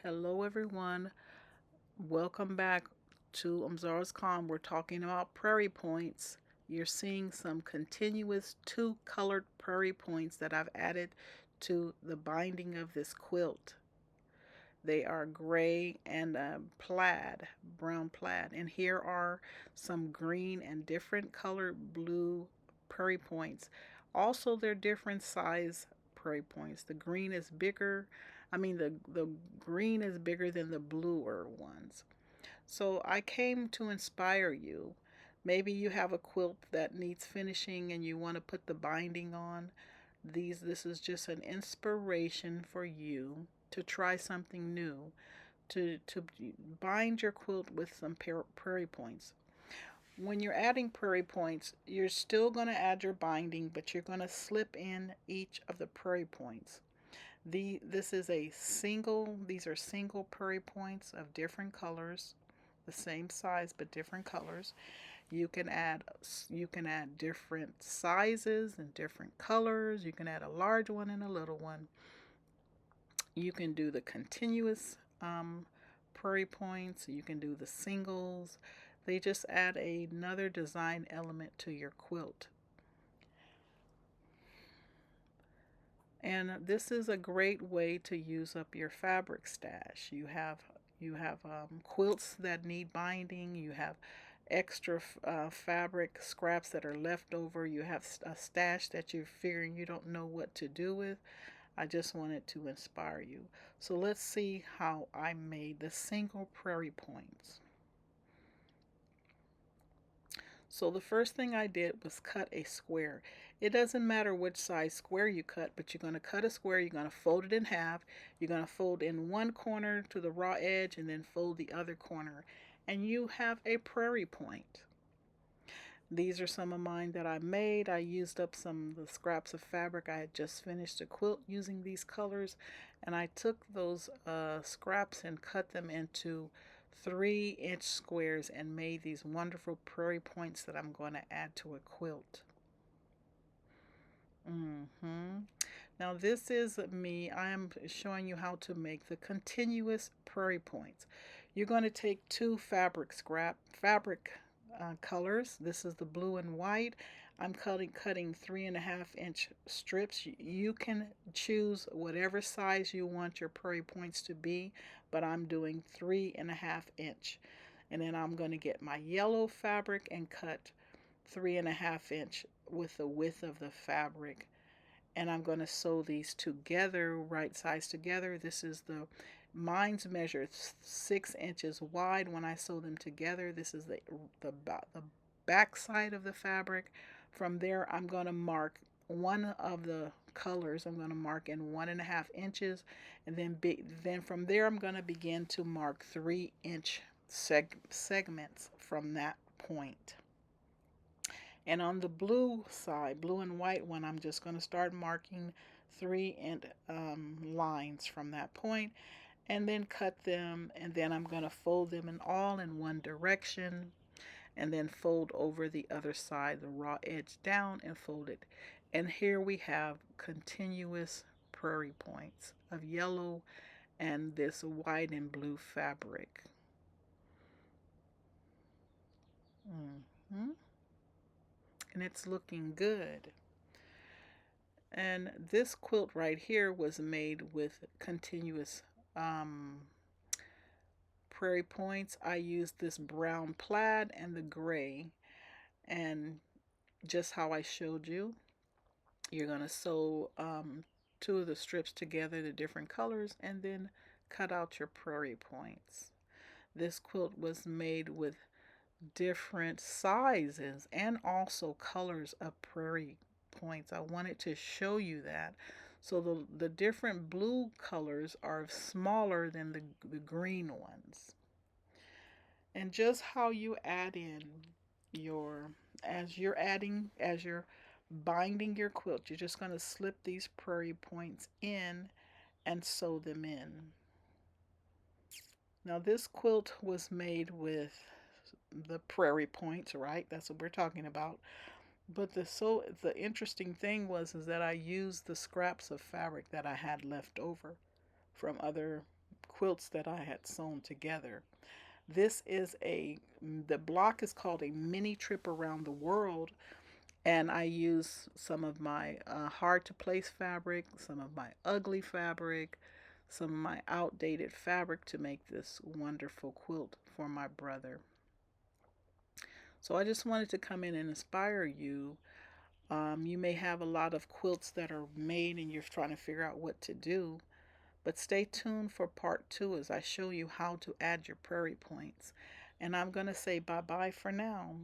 Hello everyone. Welcome back to olmzarascalm. We're talking about prairie points. You're seeing some continuous two-colored prairie points that I've added to the binding of this quilt. They are gray and plaid, brown plaid. And here are some green and different colored blue prairie points. Also, they're different size prairie points. The green is bigger. The green is bigger than the bluer ones. So I came to inspire you. Maybe you have a quilt that needs finishing and you want to put the binding on. This is just an inspiration for you to try something new, to bind your quilt with some prairie points. When you're adding prairie points, you're still going to add your binding, but you're going to slip in each of the prairie points. These are single prairie points of different colors, the same size but different colors. You can add different sizes and different colors. You can add a large one and a little one. You can do the continuous prairie points. You can do the singles. They just add another design element to your quilt. And this is a great way to use up your fabric stash. You have quilts that need binding. You have extra fabric scraps that are left over. You have a stash that you're figuring you don't know what to do with. I just wanted to inspire you. So let's see how I made the single prairie points. So the first thing I did was cut a square. It doesn't matter which size square you cut, but you're going to cut a square, you're going to fold it in half, you're going to fold in one corner to the raw edge and then fold the other corner. And you have a prairie point. These are some of mine that I made. I used up some of the scraps of fabric. I had just finished a quilt using these colors, and I took those scraps and cut them into 3-inch squares and made these wonderful prairie points that I'm going to add to a quilt. Now this is me. I am showing you how to make the continuous prairie points. You're going to take two fabric colors. This is the blue and white. I'm cutting 3.5-inch strips. You can choose whatever size you want your prairie points to be, but I'm doing 3.5-inch. And then I'm going to get my yellow fabric and cut 3.5-inch with the width of the fabric. And I'm going to sew these together, right sides together. Mine's measured 6 inches wide when I sew them together. This is the back side of the fabric. From there, I'm going to mark one of the colors. I'm going to mark in 1.5 inches, and then from there, I'm going to begin to mark 3-inch segments from that point. And on the blue side, blue and white one, I'm just going to start marking 3-inch lines from that point and then cut them, and then I'm going to fold them all in one direction and then fold over the other side, the raw edge down, and fold it. And here we have continuous prairie points of yellow and this white and blue fabric. Mm-hmm. And it's looking good. And this quilt right here was made with continuous prairie points. I used this brown plaid and the gray, and just how I showed you, you're going to sew two of the strips together, the different colors, and then cut out your prairie points. This quilt was made with different sizes and also colors of prairie points. I wanted to show you that. So the different blue colors are smaller than the green ones. And just how you add in your, as you're binding your quilt, you're just going to slip these prairie points in and sew them in. Now this quilt was made with the prairie points, right? That's what we're talking about. But the interesting thing is that I used the scraps of fabric that I had left over from other quilts that I had sewn together. This is the block is called a mini trip around the world, and I use some of my hard to place fabric, some of my ugly fabric, some of my outdated fabric to make this wonderful quilt for my brother. So I just wanted to come in and inspire you. You may have a lot of quilts that are made and you're trying to figure out what to do, but stay tuned for part two as I show you how to add your prairie points. And I'm going to say bye bye for now.